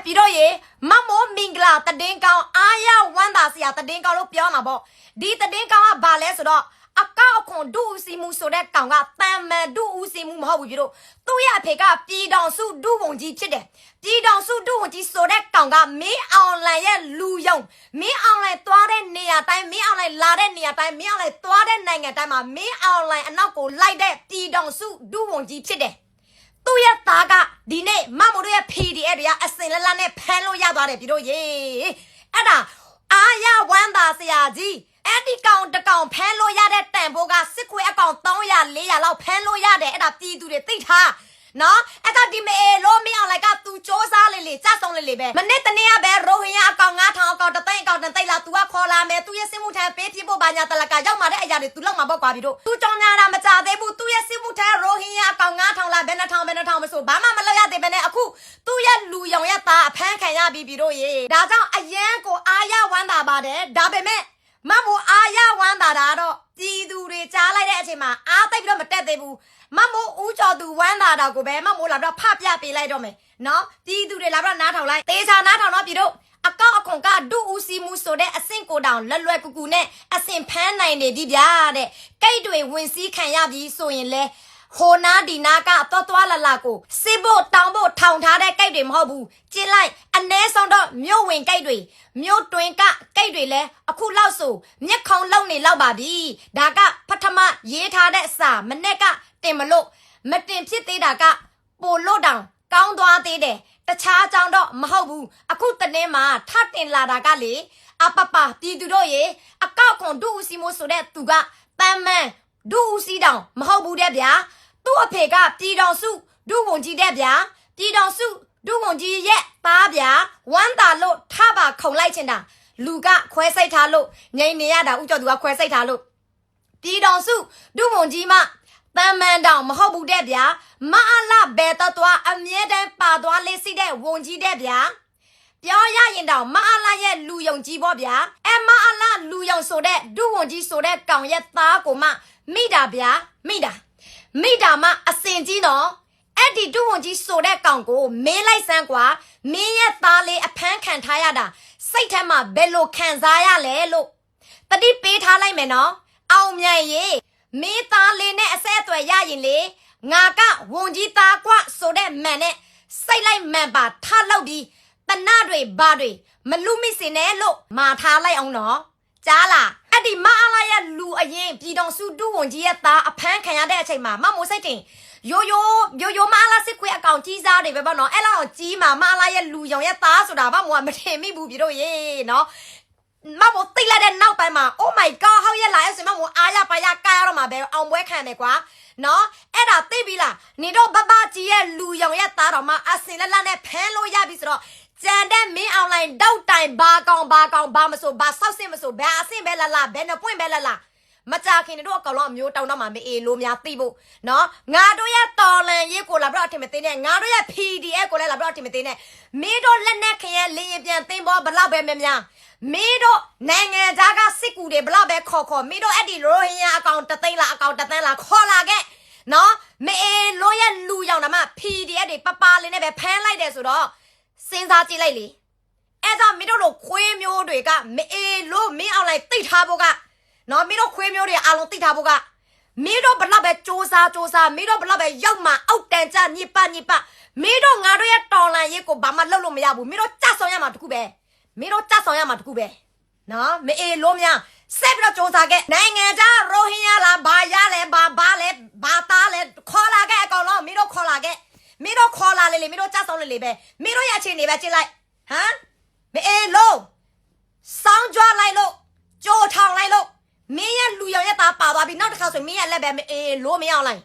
ပြီးတော့ရေမမိုးမင်္ဂလာတည်င်းကောင်းအားရဝမ်းသာစရာတည်င်းကောင်းလို့ပြောမှာပေါ့ဒီတည်င်းကောင်းကဘာလဲဆိုတော့အကောက်အခွန်ဒုဦးစီမှုဆိုတဲ့ကောင်ကတန်မန်ဒုဦးစီမှုမဟုတ်ဘူးပြီးတော့သူ့ရဲ့အဖေကပြည်တော်စုဒုဝန်ကြီးဖြစ်တယ်ပြည်တော်စုဒုဝန်ကြီးဆိုတဲ့ကောင်ကမင်းအောင်လှိုင်ရဲ့လူယုံမင်းအောင်လှိုင်သွားတဲ့နေရာတိုင်းမင်းအောင်လှိုင်လာတဲ့နေရာတိုင်းမင်းအောင်လှိုင်သွားတဲ့နိုင်ငံတိုင်းမှာမင်းအောင်လှိုင်အနောက်ကိုလိုက်တဲ့ပြည်တော်စုဒုဝန်ကြီးဖြစ်တယ်သူ့ရဲ့သားကဒီနေ့မမိုးတို့ရဲ့ PDF တွေကအစင်လက်လက်နဲ့ဖမ်းလို့ရသွားတယ်ပြီးတော့ရေအဲ့ဒါအားရဝမ်းသာစရာကြီးအဲ့ဒီကောင်တကောင်ဖမ်းလို့ရတဲ့တန်ဖိုးကစစ်ခွေအကောင်300 400လောက်ဖမ်းလို့ရတယ်အဲ့ဒါပြည်သူတွေသိထားနော်အဲ့ဒါဒီမေလို့မင်းအောင်လိုက်ကသူစ조사လေစဆောင်လေပဲမနေ့တနေ့ကပဲရိုဟင်ဂျာအကောင်9000အကောင်တသိန်းအကောင်တသိန်းလားသူကခေါ်လာမယ်သူရဲ့စစ်မှုထမ်းပေးပြဖို့ဘာညာတလကရောက်มาတဲ့အရာတွေသူလောက်မှာပေါ့ကွာပြီးတော့သူကြောင်ညာတာမကြသေးဘူးသူရဲ့စစ်မှုထမ်းရိုဟင်ဂျာအကောင်9000လားဘယ်နှထောင်မဆိုဘာမှမလုပ်ရသေးပဲနဲ့အခုသူရဲ့လူရောင်ရဲ့သားအဖမ်းခံရပြီးတော့ရေဒါကြောင့်အရန်ကိုအားရဝမ်းသာပါတယ်ဒါပေမဲ့မမိုးအားရဝမ်းသာတာတော့ပြည်သူတွေကြားလိုက်တဲ့အချိန်မှာအားသိပ်ပြီးတော့မတက်သေးဘူးမမိုးဦးကျော်သူဝမ်းသာတာကိုပဲမမိုးလာပြီးတော့ဖပြပေးလိုက်တော့မယ်နော်ပြည်သူတွေလာပြီးတော့နားထောင်လိုက်တေချာနားထောင်တော့ပြည်တို့အကောက်အခွန်ကဒုဦးစီမှုဆိုတဲ့အဆင့်ကိုတောင်လွယ်ကူကူနဲ့အဆင့်ဖမ်းနိုင်နေပြီဗျာတဲ့ကိတ်တွေဝင်စည်းခံရပြီဆိုရင်လဲဟိုနာဒီနာကသွားလာကိုစစ်ဖို့တောင်းဖို့ထောင်ထားတဲ့ကိတ်တွေမဟုတ်ဘူးကျင်းလိုက်အ ਨੇ ဆုံးတော့မြို့ဝင်ကိတ်တွေမြို့တွင်ကကိတ်တွေလဲအခုလောက်ဆိုမျက်ခုံလုံနေလောက်ပါပြီဒါကပထမရေးထားတဲ့အစာမနေ့ကတင်မလို့မတင်ဖြစ်သေးတာကပိုလို့တောင်ကောင်းသွားသေးတယ်တခြားကြောင့်တော့မဟုတ်ဘူးအခုတနေ့မှာထတင်လာတာကလေအပပပြည်သူတို့ရေအကောက်ခွန်ဒုဦးစီမို့ဆိုတဲ့သူကတမ်းမန်ဒုဦးစီတောင်မဟုတ်ဘူးတဲ့ဗျာသူ့အဖေကပြည်တော်စုဒုဝန်ကြီးတဲ့ဗျာပြည်တော်စုဒုဝန်ကြီးရဲ့သားဗျာဝမ်းသာလို့ထပါခုံလိုက်ချင်တာလူကခွဲစိတ်ထားလို့ငိန်နေရတာဥကျော်သူကခွဲစိတ်ထားလို့ပြည်တော်စုဒုဝန်ကြီးမတမ်းမန်တောင်မဟုတ်ဘူးတဲ့ဗျာမအလဘဲတသွားအမြဲတမ်းပါသွားလေးစီတဲ့ဝန်ကြီးတဲ့ဗျာပြောရရင်တောင်မအလရဲ့လူယုံကြီးပေါ့ဗျာမအလလူယုံဆိုတဲ့ဒုဝန်ကြီးဆိုတဲ့ကောင်ရဲ့သားကိုမှမိတာဗျာမိတာမှအစင်ကြီးနော်အဲ့ဒီဒုဝန်ကြီးဆိုတဲ့ကောင်ကိုမေးလိုက်စမ်းကွာမင်းရဲ့သားလေးအဖမ်းခံထားရတာစိတ်ထဲမှာဘယ်လိုခံစားရလဲလို့တတိပေးထားလိုက်မယ်နော်အောင်မြန်ရေမင်းသားလေးနဲ့အဆက်အသွယ်ရရင်လေငါကဝန်ကြီးသားကွဆိုတဲ့မှန်နဲ့စိတ်လိုက်မှန်ပါထားလောက်ဒီတနတွေဘာတွေမလူမိစင်နဲ့လို့မာထားလိုက်အောင်နော်ကြားလားအဲ့ဒီမအားလာရဲ့လူအရင်ပြည်တော်စုဒုဝန်ကြီးရဲ့သားအဖမ်းခံရတဲ့အချိန်မှာမမိုးစိတ်တင်ရိုးမအားလာစစ်ခွေအကောင်ကြီးစားတွေပဲပေါ့နော်အဲ့လောက်ကြီးမှာမအားလာရဲ့လူရောင်ရဲ့သားဆိုတာမမိုးကမထင်မိဘူးပြည်တို့ရေနော်မမိုးသိလိုက်တဲ့နောက်ပိုင်းမှာ Oh my god ဟောက်ရက်လာရဲ့ဆိုမမိုးအားရပါရကားရတော့မှာပဲအောင်ပွဲခံတယ်ကွာနော်အဲ့ဒါသိပြီလားနေတော့ဘဘကြီးရဲ့လူရောင်ရဲ့သားတော်မှာအစင်လက်လက်နဲ့ဖမ်းလို့ရပြီဆိုတော့ကျန်တဲ့မင်းအောင်လိုင်းတောက်တိုင်ဘာကောင်ဘာမဆိုဘာဆောက်စစ်မဆိုဘယ်အဆင့်ပဲလာဘယ်နှပွင့်ပဲလာမကြခင်တို့အကောင်လုံးအမျိုးတောင်းတော့မှမအေးလို့များသိဖို့နော်ငါတို့ရဲ့တော်လန်ရေးကိုလာပြီးတော့အထင်မသိနဲ့ငါတို့ရဲ့ PDF ကိုလည်းလာပြီးတော့အထင်မသိနဲ့မင်းတို့လက်နဲ့ခရဲလင်းရင်ပြန်သိမ်းပေါ်ဘလောက်ပဲများမင်းတို့နိုင်ငံသားကစစ်ကူတွေဘလောက်ပဲခေါ်မင်းတို့အဲ့ဒီရိုဟင်ဂျာအကောင်တသိန်းလားအကောင်တသန်းလားခေါ်လာခဲ့နော်မအေးလို့ရဲ့လူရောင်တာမှ PDF တွေပလေးနဲ့ပဲဖမ်းလိုက်တယ်ဆိုတော့စဉ်းစားကြည့်လိုက်လေအဲ့ဒါမင်းတို့လိုခွေးမျိုးတွေကမအေးလို့မင်းအောင်လိုက်သိထားဖို့ကနော်မင်းတို့ခွေးမျိုးတွေအားလုံးသိထားဖို့ကမင်းတို့ဘလောက်ပဲစ조사မင်းတို့ဘလောက်ပဲရောက်မှအောက်တန်ကြညစ်ပမင်းတို့ငါတို့ရဲ့တော်လန်ရေးကိုဘာမှလုပ်လို့မရဘူးမင်းတို့ကြဆောင်ရမှာတခုပဲနော်မအေးလို့များဆက်ပြီးတော့စ조사ခဲ့နိုင်ငံခြားရိုဟင်ဂျာလားဘာရလဲဘာသားလဲခေါ်လာခဲ့အကောင်လုံးမင်းတို့ခေါ်လာခဲ့မင်းတို့ခေါ်လာလေမင်းတို့ကြဆောင်လေပဲမင်းတို့ရဲ့အခြေအနေပဲကြည့်လိုက်ဟမ်မအေးလို့စောင်းကြွလိုက်လို့ကြိုထောင်လိုက်လို့မင်းရဲ့လူရောင်ရဲ့သားပါသွားပြီနောက်တစ်ခါဆိုမင်းရဲ့လက်ပဲမအေးလို့မရအောင်လိုက်